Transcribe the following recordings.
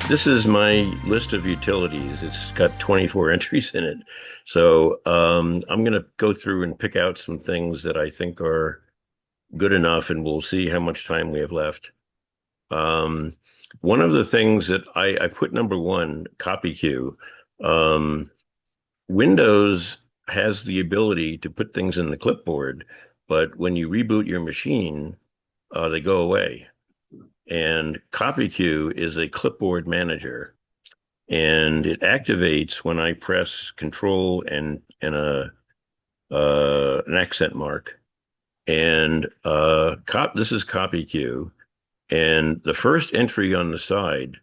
This is my list of utilities. It's got 24 entries in it. So I'm going to go through and pick out some things that I think are good enough, and we'll see how much time we have left. Um, One of the things that I put number one, copy queue. Um, Windows has the ability to put things in the clipboard, but when you reboot your machine, they go away. And copy queue is a clipboard manager, and it activates when I press Control and a an accent mark. And this is copy queue, and the first entry on the side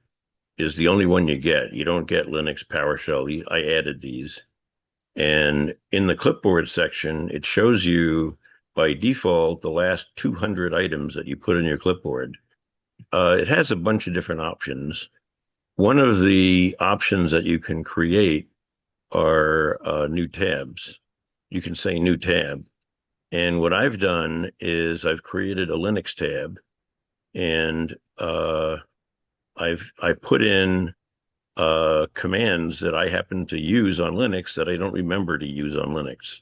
is the only one you get. You don't get Linux PowerShell. I added these, and in the clipboard section, it shows you by default the last 200 items that you put in your clipboard. It has a bunch of different options. One of the options that you can create are new tabs. You can say new tab. And what I've done is I've created a Linux tab, and I put in commands that I happen to use on Linux that I don't remember to use on Linux.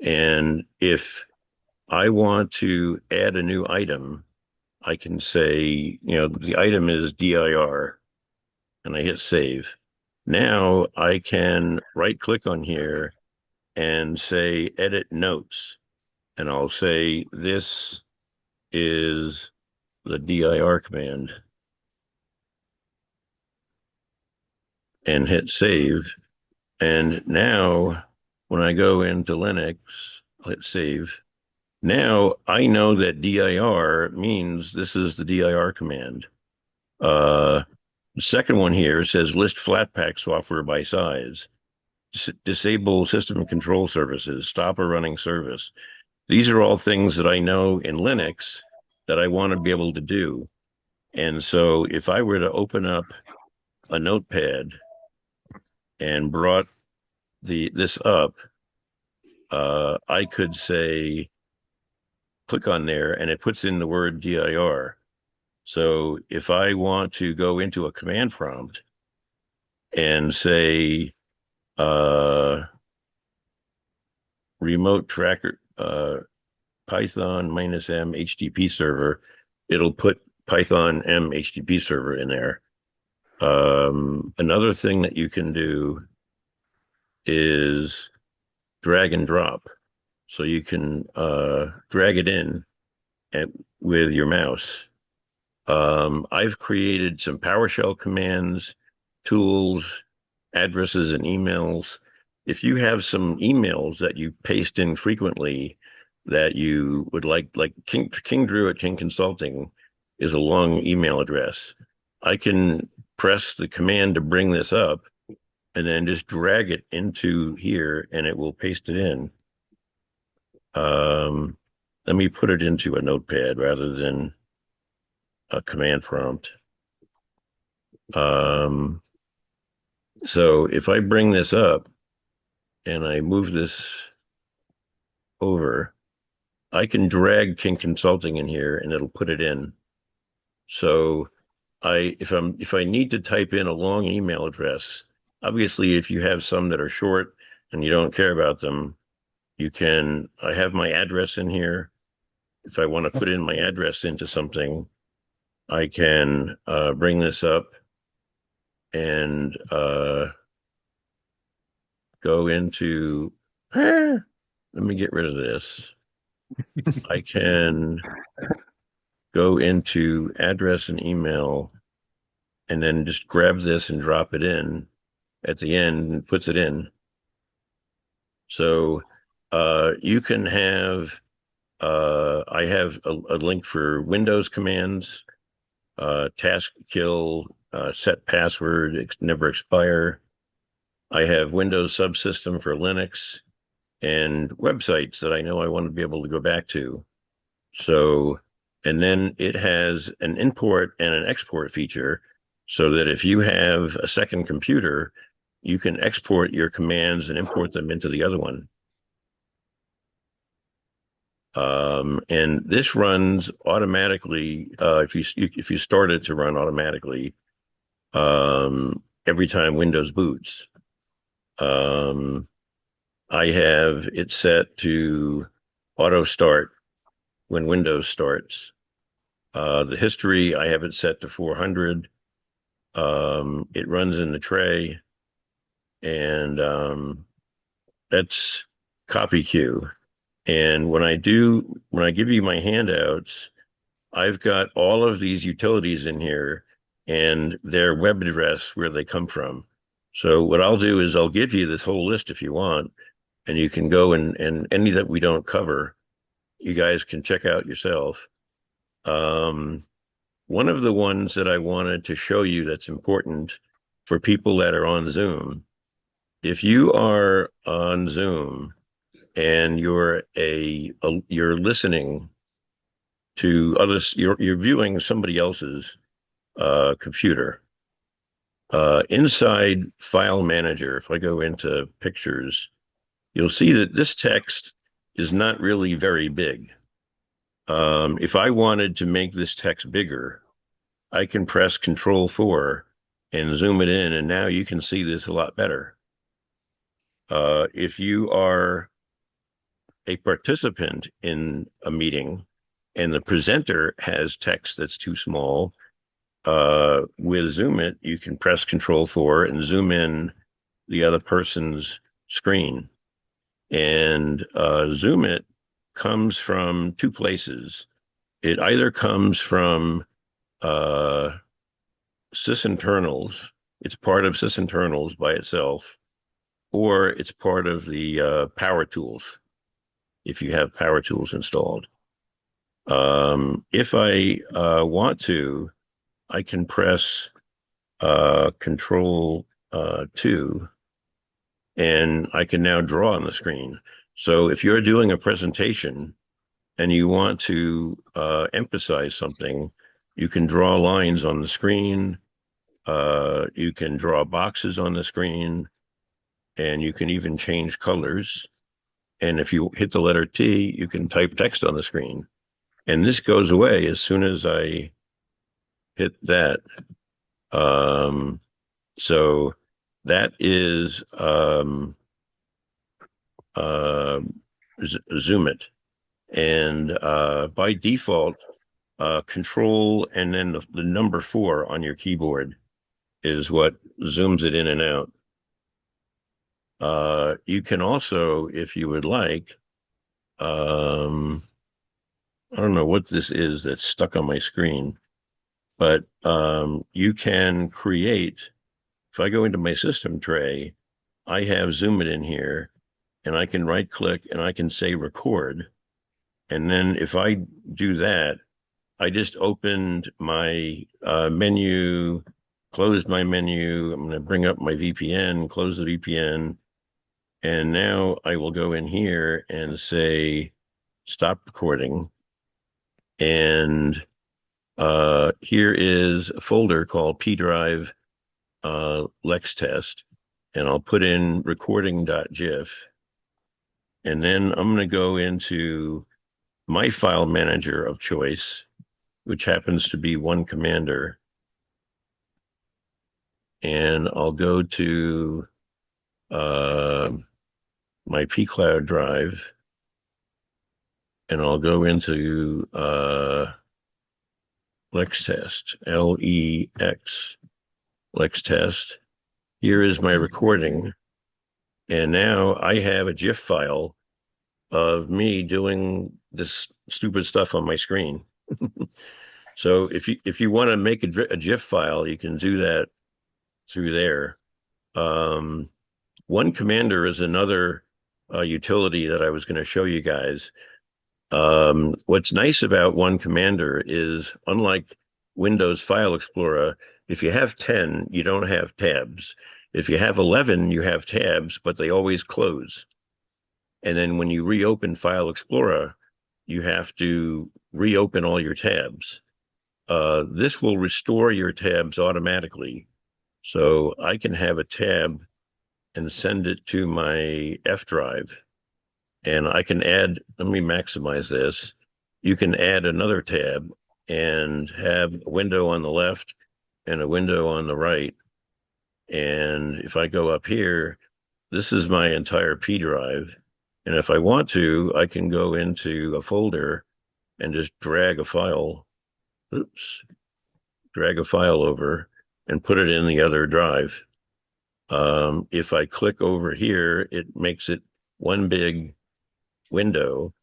And if I want to add a new item, I can say, the item is dir, and I hit save. Now I can right click on here and say edit notes. And I'll say this is the dir command and hit save. And now when I go into Linux, I'll hit save. Now I know that dir means this is the dir command. Uh, the second one here says list Flatpak software by size, disable system control services, stop a running service. These are all things that I know in Linux that I want to be able to do. And so if I were to open up a notepad and brought this up, I could say, click on there, and it puts in the word dir. So if I want to go into a command prompt and say remote tracker Python -m HTTP server, it'll put Python m HTTP server in there. Another thing that you can do is drag and drop. So you can drag it in with your mouse. I've created some PowerShell commands, tools, addresses, and emails. If you have some emails that you paste in frequently that you would like King Drew at King Consulting is a long email address. I can press the command to bring this up and then just drag it into here and it will paste it in. Um, Let me put it into a notepad rather than a command prompt. Um, so if I bring this up and I move this over, I can drag King Consulting in here and it'll put it in. So if I need to type in a long email address, obviously if you have some that are short and you don't care about them, I have my address in here. If I want to put in my address into something, I can bring this up and go into, let me get rid of this. I can go into address and email and then just grab this and drop it in at the end and puts it in. So you can have, I have a link for Windows commands, task kill, set password, never expire. I have Windows subsystem for Linux and websites that I know I want to be able to go back to. So, and then it has an import and an export feature so that if you have a second computer, you can export your commands and import them into the other one. And this runs automatically if you start it to run automatically. every time Windows boots. Um, I have it set to auto start when Windows starts. The history, I have it set to 400. It runs in the tray, and that's copy queue. And when I give you my handouts, I've got all of these utilities in here and their web address where they come from. So what I'll do is I'll give you this whole list if you want, and you can go and any that we don't cover, you guys can check out yourself. Um, One of the ones that I wanted to show you that's important for people that are on Zoom, if you are on Zoom and you're listening to others, you're viewing somebody else's computer. Inside File Manager, if I go into Pictures, you'll see that this text is not really very big. If I wanted to make this text bigger, I can press Control 4 and zoom it in, and now you can see this a lot better. If you are a participant in a meeting and the presenter has text that's too small, with Zoom It, you can press Control 4 and zoom in the other person's screen. And Zoom It comes from two places. It either comes from uh, sysinternals, it's part of sysinternals by itself, or it's part of the Power Tools if you have Power Tools installed. If I want to, I can press Control 2, and I can now draw on the screen. So if you're doing a presentation and you want to emphasize something, you can draw lines on the screen. You can draw boxes on the screen, and you can even change colors. And if you hit the letter T, you can type text on the screen. And this goes away as soon as I hit that. Um, so that is uh, Zoom It. And by default, Control and then the number 4 on your keyboard is what zooms it in and out. You can also, if you would like, I don't know what this is that's stuck on my screen, but you can create, if I go into my system tray, I have Zoom It in here, and I can right click and I can say record. And then if I do that, I just opened my menu, closed my menu. I'm going to bring up my VPN, close the VPN. And now I will go in here and say stop recording. And here is a folder called P Drive Lex Test. And I'll put in recording.gif. And then I'm going to go into my file manager of choice, which happens to be One Commander. And I'll go to my pCloud drive, and I'll go into Lex Test, LEX, Lex Test. Here is my recording. And now I have a GIF file of me doing this stupid stuff on my screen. So if you want to make a GIF file, you can do that through there. One Commander is another utility that I was going to show you guys. What's nice about One Commander is, unlike Windows File Explorer, if you have 10, you don't have tabs. If you have 11, you have tabs, but they always close. And then when you reopen File Explorer, you have to reopen all your tabs. This will restore your tabs automatically. So I can have a tab and send it to my F drive. And I can add, let me maximize this. You can add another tab and have a window on the left and a window on the right. And if I go up here, this is my entire P drive. And if I want to, I can go into a folder and just oops, drag a file over and put it in the other drive. If I click over here, it makes it one big window.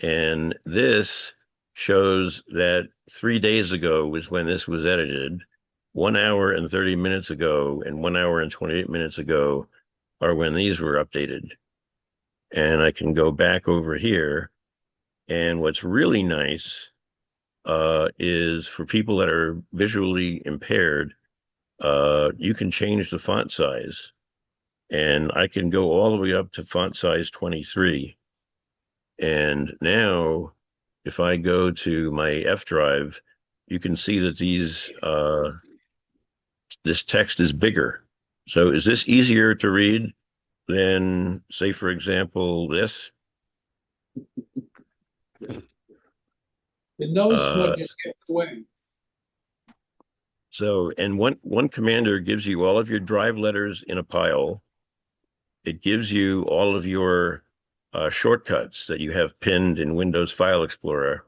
And this shows that 3 days ago was when this was edited. 1 hour and 30 minutes ago and 1 hour and 28 minutes ago are when these were updated. And I can go back over here. And what's really nice is for people that are visually impaired, you can change the font size. And I can go all the way up to font size 23. And now, if I go to my F drive, you can see that this text is bigger. So is this easier to read than, say, for example, this? The nose Uh, smudges get away. so, and one commander gives you all of your drive letters in a pile. It gives you all of your shortcuts that you have pinned in Windows File Explorer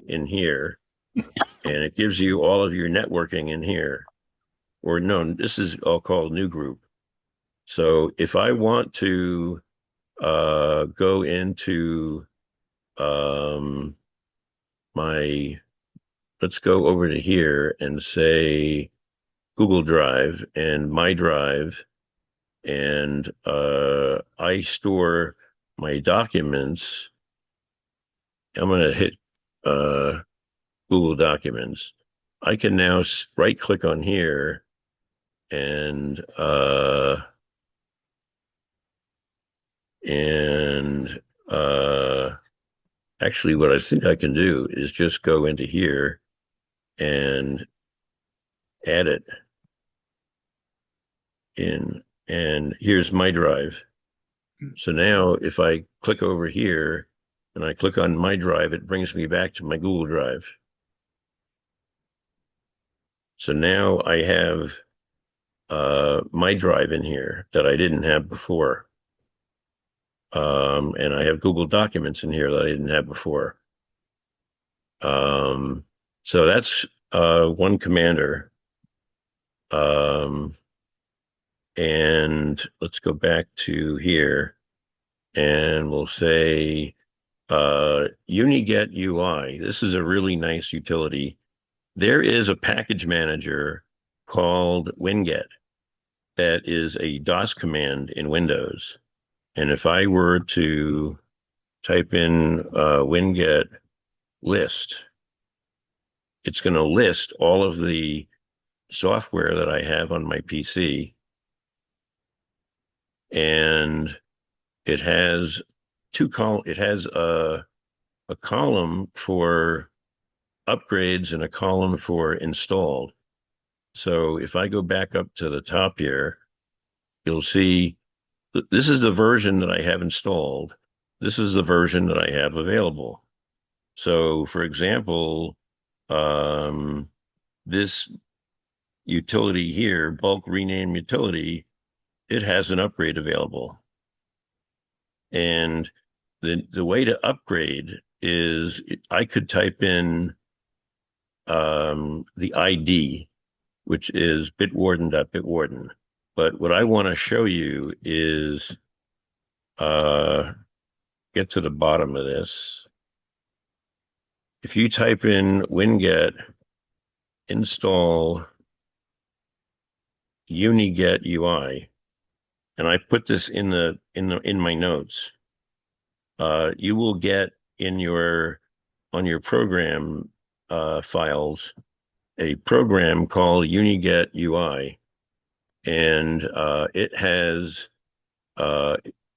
in here, and it gives you all of your networking in here. Or no, this is all called New Group. So if I want to go into um, my, let's go over to here and say Google Drive and My Drive, and I store my documents. I'm going to hit uh, Google Documents. I can now right click on here and and uh, actually what I think I can do is just go into here and add it in. And here's my drive. So now if I click over here and I click on my drive, it brings me back to my Google Drive. So now I have my drive in here that I didn't have before. And I have Google Documents in here that I didn't have before. So that's one commander. Um, and let's go back to here and we'll say UniGet UI. This is a really nice utility. There is a package manager called winget that is a DOS command in Windows. And if I were to type in winget list, it's going to list all of the software that I have on my PC. And it has it has a column for upgrades and a column for installed. So if I go back up to the top here, you'll see this is the version that I have installed. This is the version that I have available. So for example, this utility here, bulk rename utility, it has an upgrade available. And the way to upgrade is I could type in the ID, which is bitwarden.bitwarden. But what I want to show you is get to the bottom of this. If you type in winget install uniget UI, and I put this in my notes, you will get in on your program files a program called uniget UI, and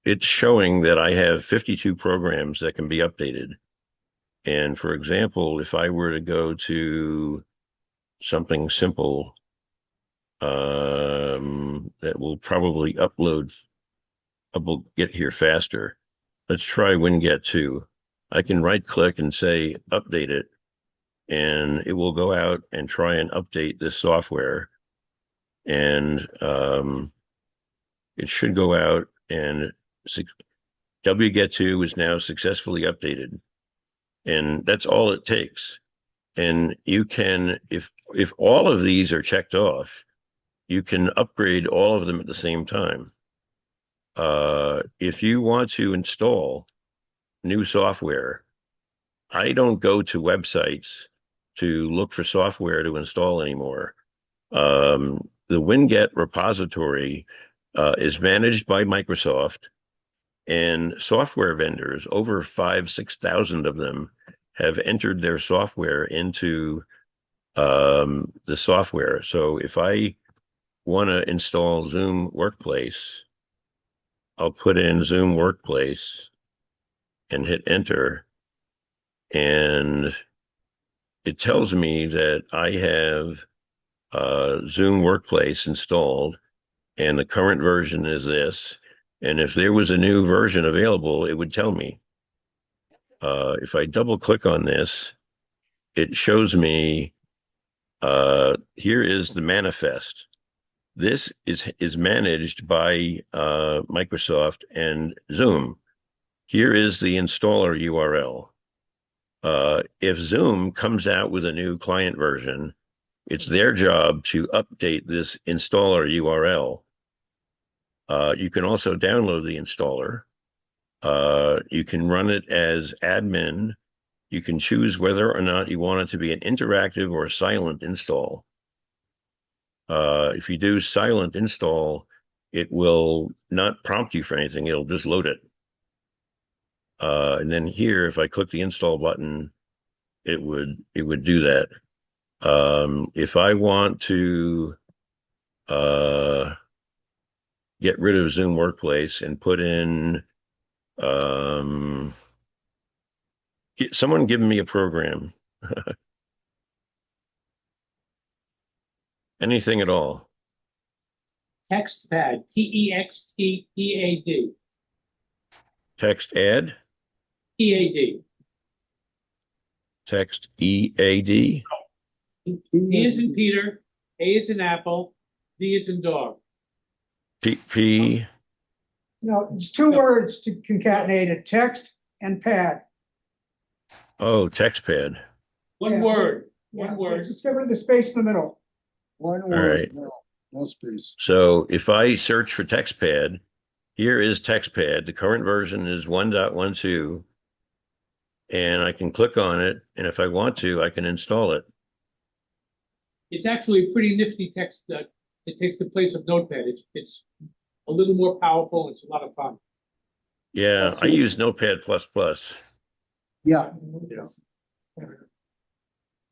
it's showing that I have 52 programs that can be updated. And for example, if I were to go to something simple that will probably will get here faster. Let's try winget 2. I can right click and say update it. and it will go out and try and update this software. And it should go out and wget2 is now successfully updated. And that's all it takes. And you can, if all of these are checked off, you can upgrade all of them at the same time. If you want to install new software, I don't go to websites to look for software to install anymore. The Winget repository is managed by Microsoft, and software vendors, over 6,000 of them, have entered their software into the software. So if I want to install Zoom Workplace, I'll put in Zoom Workplace and hit enter, and it tells me that I have Zoom Workplace installed, and the current version is this. And if there was a new version available, it would tell me. If I double click on this, it shows me here is the manifest. This is managed by Microsoft and Zoom. Here is the installer URL. If Zoom comes out with a new client version, it's their job to update this installer URL. You can also download the installer. You can run it as admin. You can choose whether or not you want it to be an interactive or silent install. If you do silent install, it will not prompt you for anything. It'll just load it. And then here, if I click the install button, it would do that. If I want to get rid of Zoom Workplace and put in someone give me a program, anything at all. TextPad, TextPad. Text add, EAD. text EAD. P is in Peter, A is in Apple, D is in dog. P. No, it's two words to concatenate it, text and pad. Oh, text pad. One Yeah, word, Yeah, one word. Just get rid of the space in the middle. One All word, right. no, no space. So if I search for TextPad, here is TextPad. The current version is 1.12, and I can click on it. And if I want to, I can install it. It's actually a pretty nifty text that it takes the place of Notepad. It's a little more powerful. It's a lot of fun. Yeah, I use Notepad++, Yeah,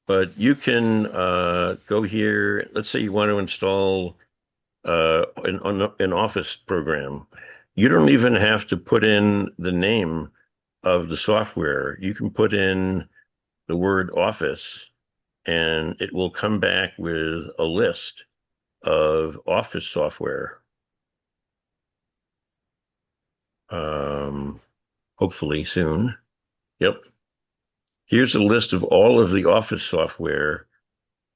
but you can go here. Let's say you want to install an Office program. You don't even have to put in the name of the software. You can put in the word Office, and it will come back with a list of Office software. Hopefully soon. Yep. Here's a list of all of the Office software.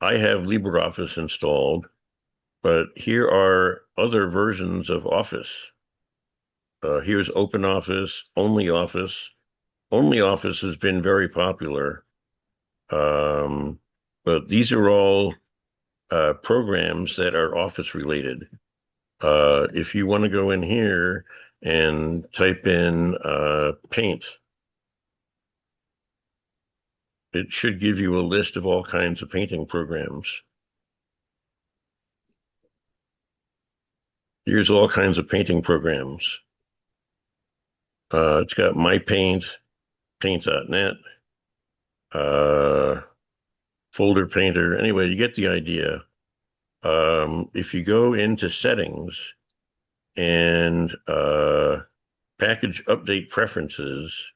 I have LibreOffice installed, but here are other versions of Office. Here's OpenOffice, OnlyOffice. OnlyOffice has been very popular, but these are all programs that are Office related. If you want to go in here and type in Paint, it should give you a list of all kinds of painting programs. Here's all kinds of painting programs. It's got My Paint, Paint.net, Folder Painter. Anyway, you get the idea. If you go into settings and package update preferences,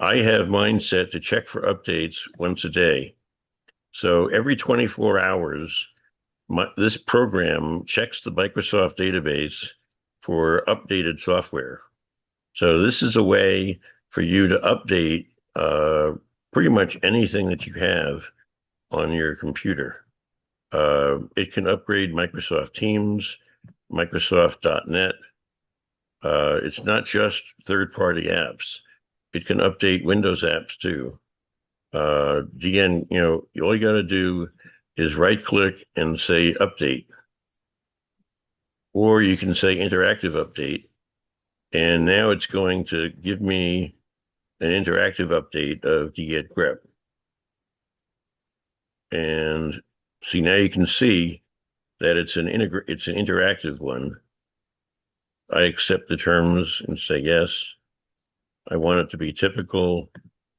I have mine set to check for updates once a day. So every 24 hours, this program checks the Microsoft database for updated software. So this is a way for you to update pretty much anything that you have on your computer. It can upgrade Microsoft Teams, Microsoft.net. It's not just third-party apps. It can update Windows apps too. Again, all you got to do is right-click and say update, or you can say interactive update, and now it's going to give me an interactive update of get grep. And see, now you can see that it's an interactive one. I accept the terms and say yes. I want it to be typical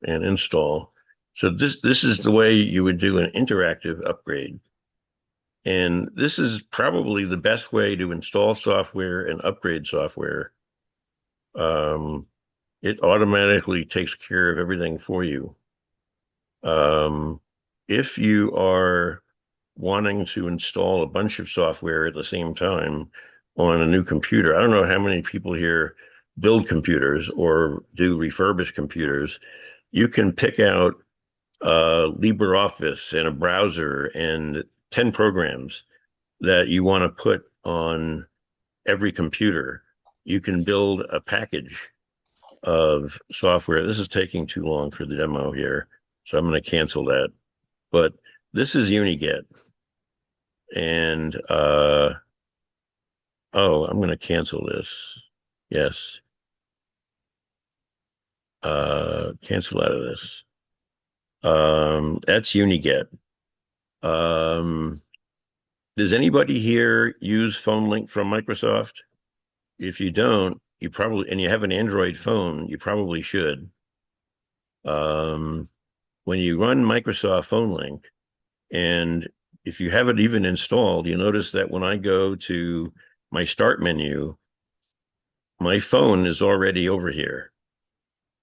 and install. So this is the way you would do an interactive upgrade. And this is probably the best way to install software and upgrade software. It automatically takes care of everything for you. If you are wanting to install a bunch of software at the same time on a new computer, I don't know how many people here build computers or do refurbish computers. You can pick out LibreOffice and a browser and 10 programs that you want to put on every computer. You can build a package of software. This is taking too long for the demo here, so I'm going to cancel that. But this is UniGet. And, oh, I'm going to cancel this. Yes. Cancel out of this. That's UniGet. Does anybody here use Phone Link from Microsoft? If you don't, and you have an Android phone, you probably should. When you run Microsoft Phone Link, and if you have it even installed, you notice that when I go to my start menu, my phone is already over here.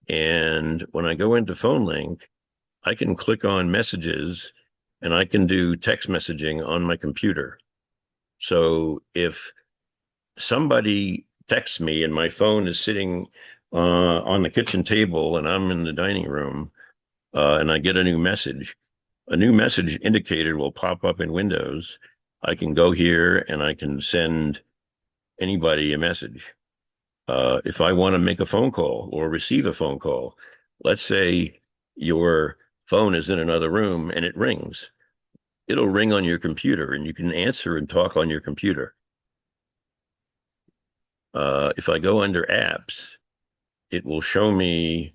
And when I go into Phone Link, I can click on messages and I can do text messaging on my computer. So if somebody texts me and my phone is sitting on the kitchen table and I'm in the dining room and I get a new message indicator will pop up in Windows. I can go here and I can send anybody a message. If I want to make a phone call or receive a phone call, let's say your phone is in another room and it rings. It'll ring on your computer and you can answer and talk on your computer. If I go under apps, it will show me,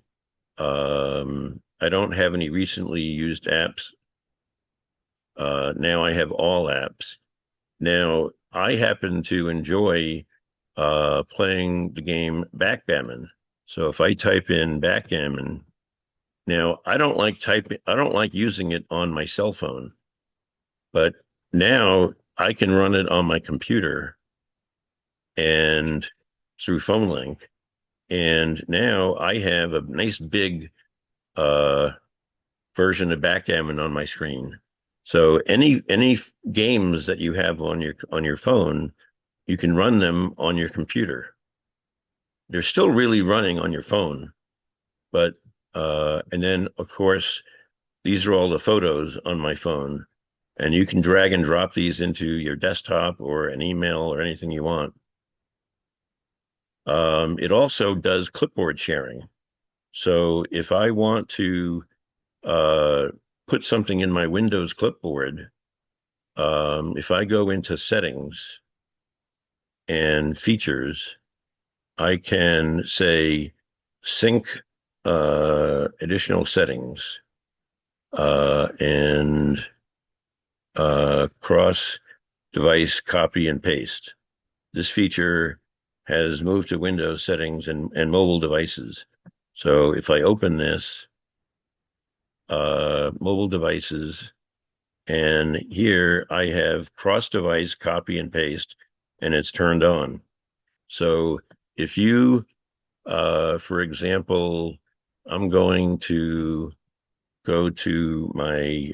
I don't have any recently used apps. Now I have all apps. Now I happen to enjoy playing the game backgammon. So if I type in backgammon, now I don't like using it on my cell phone, but now I can run it on my computer and through Phone Link. And now I have a nice big version of backgammon on my screen. So any games that you have on your phone, you can run them on your computer. They're still really running on your phone, but and then of course these are all the photos on my phone, and you can drag and drop these into your desktop or an email or anything you want. It also does clipboard sharing. So if I want to put something in my Windows clipboard, if I go into settings and features, I can say sync additional settings and cross device copy and paste. This feature has moved to Windows settings and mobile devices. So if I open this, mobile devices, and here I have cross device copy and paste, and it's turned on. So if you, for example, I'm going to go to my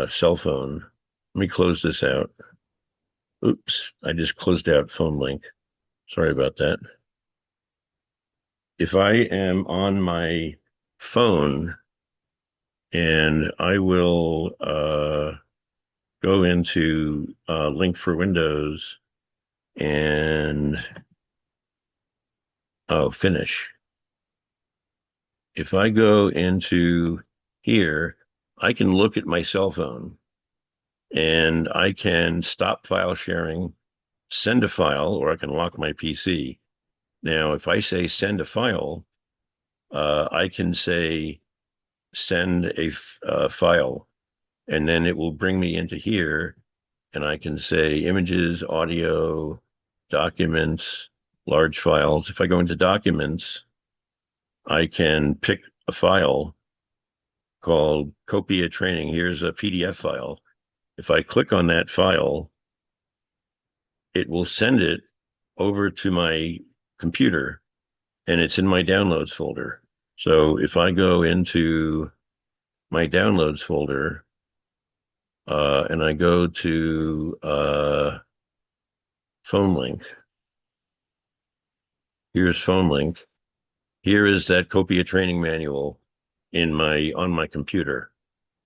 cell phone. Let me close this out. Oops, I just closed out Phone Link. Sorry about that. if I am on my phone and I will go into Link for Windows and finish. If I go into here, I can look at my cell phone and I can stop file sharing, send a file, or I can lock my PC. Now, if I say send a file, I can say send a file, and then it will bring me into here, and I can say images, audio, documents, large files. If I go into documents, I can pick a file called Copia Training. Here's a PDF file. If I click on that file, it will send it over to my computer and it's in my downloads folder. So if I go into my downloads folder and I go to phone link, here's phone link. Here is that Copia training manual on my computer.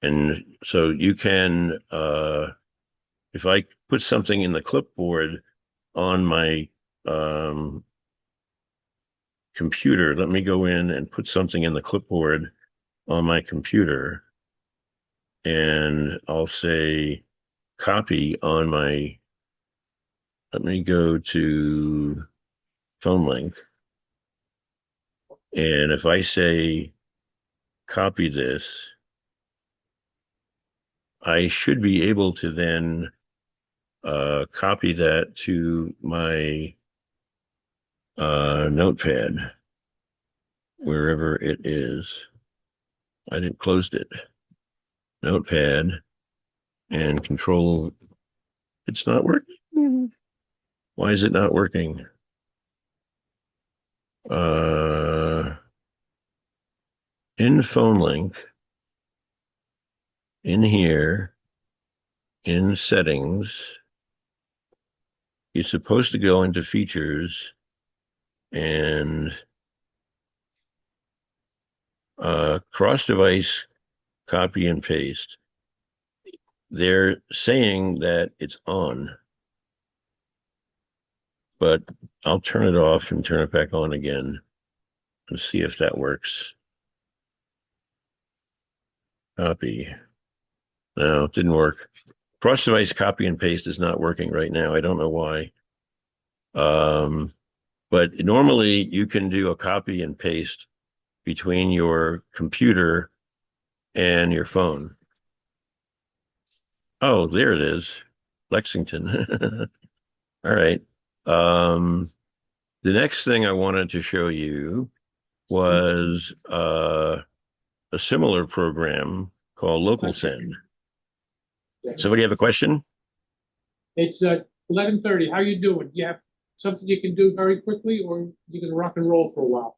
And so you can if I put something in the clipboard on my computer, let me go in and put something in the clipboard on my computer, and I'll say copy on my, let me go to phone link. And if I say copy this, I should be able to then copy that to my notepad, wherever it is. I didn't closed it. Notepad and control. It's not working. Why is it not working? In phone link, in here, in settings, you're supposed to go into features and cross device copy and paste. They're saying that it's on, but I'll turn it off and turn it back on again and see if that works. Copy. No, it didn't work. Cross device copy and paste is not working right now. I don't know why. But normally you can do a copy and paste between your computer and your phone. Oh, there it is. Lexington. All right. The next thing I wanted to show you was a similar program called Local Send. Somebody have a question? It's 11:30. How you doing? You have something you can do very quickly, or you can rock and roll for a while?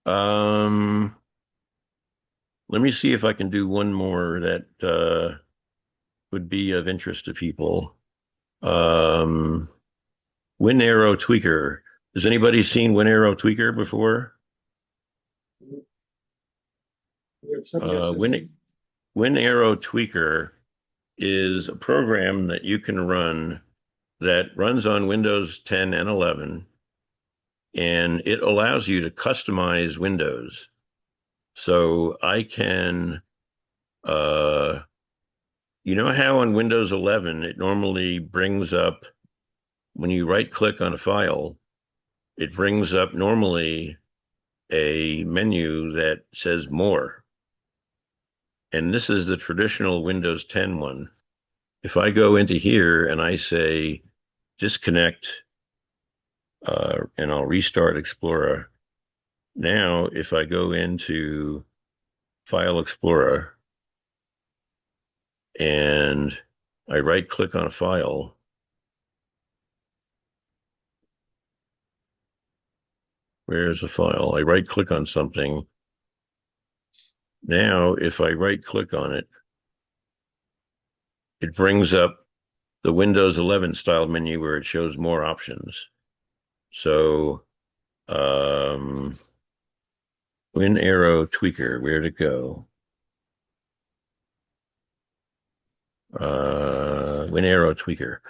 Um, Let me see if I can do one more that would be of interest to people. Um, Win Arrow Tweaker. Has anybody seen Win Arrow Tweaker before? We have somebody else. Win Arrow Tweaker is a program that you can run that runs on Windows 10 and 11, and it allows you to customize Windows. So I can, you know how on Windows 11 it normally brings up, when you right click on a file, it brings up normally a menu that says more. And this is the traditional Windows 10 one. If I go into here and I say disconnect, and I'll restart Explorer. Now, if I go into File Explorer and I right click on a file, where's a file? I right click on something. Now, if I right click on it, it brings up the Windows 11 style menu where it shows more options. So, Win arrow tweaker, where'd it go? Win arrow tweaker.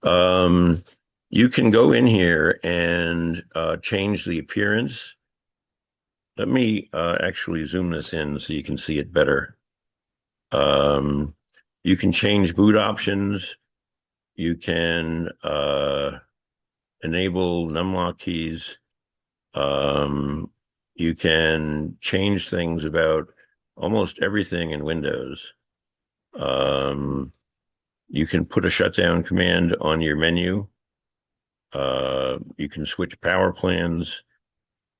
Um, you can go in here and change the appearance. Let me actually zoom this in so you can see it better. Um, you can change boot options. You can enable numlock keys. Um, you can change things about almost everything in Windows. Um, you can put a shutdown command on your menu. You can switch power plans.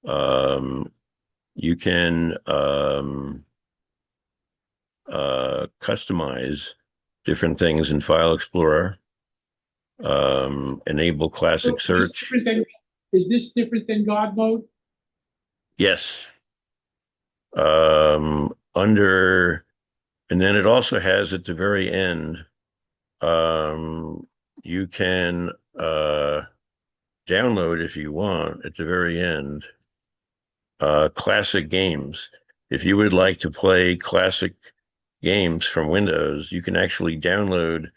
Um, you can customize different things in File Explorer. Enable classic So search. is this different than God mode? Yes. Under, and then it also has at the very end, um, you can download if you want at the very end, classic games. If you would like to play classic games from Windows, you can actually download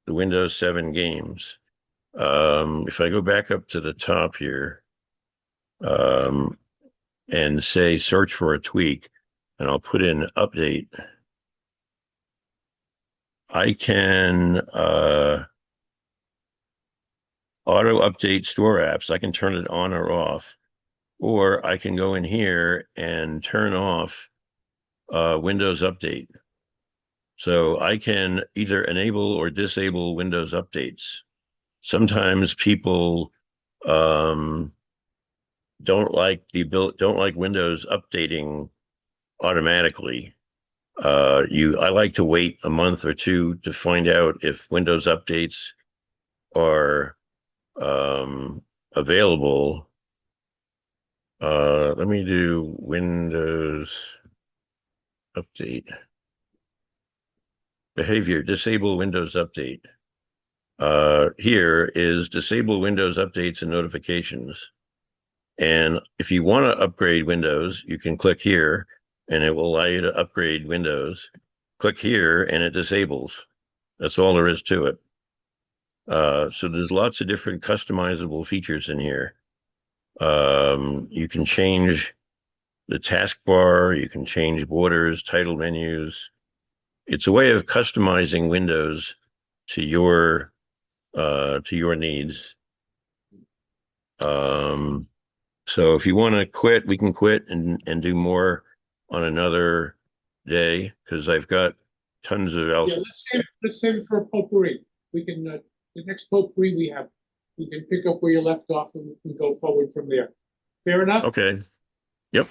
the Windows 7 games. If I go back up to the top here, um, and say search for a tweak, and I'll put in update, I can auto update store apps. I can turn it on or off, or I can go in here and turn off Windows Update. So I can either enable or disable Windows updates. Sometimes people um, don't like Windows updating automatically. I like to wait a month or two to find out if Windows updates are available. Let me do Windows update behavior, disable Windows update. Here is disable Windows updates and notifications. And if you want to upgrade Windows, you can click here and it will allow you to upgrade Windows. Click here and it disables. That's all there is to it. So there's lots of different customizable features in here. You can change the taskbar, you can change borders, title menus. It's a way of customizing Windows to your needs. Um, so if you want to quit, we can quit and do more on another day because I've got tons of else. Yeah, let's save it for a potpourri. We can, the next potpourri we have, we can pick up where you left off and we can go forward from there. Fair enough? Okay. Yep.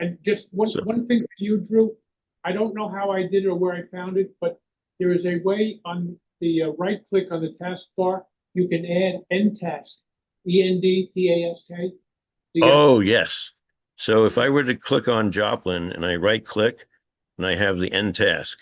And just one thing for you, Drew. I don't know how I did it or where I found it, but there is a way on the right click on the taskbar, you can add end task, ENDTASK. Oh, yes. So if I were to click on Joplin and I right click and I have the end task,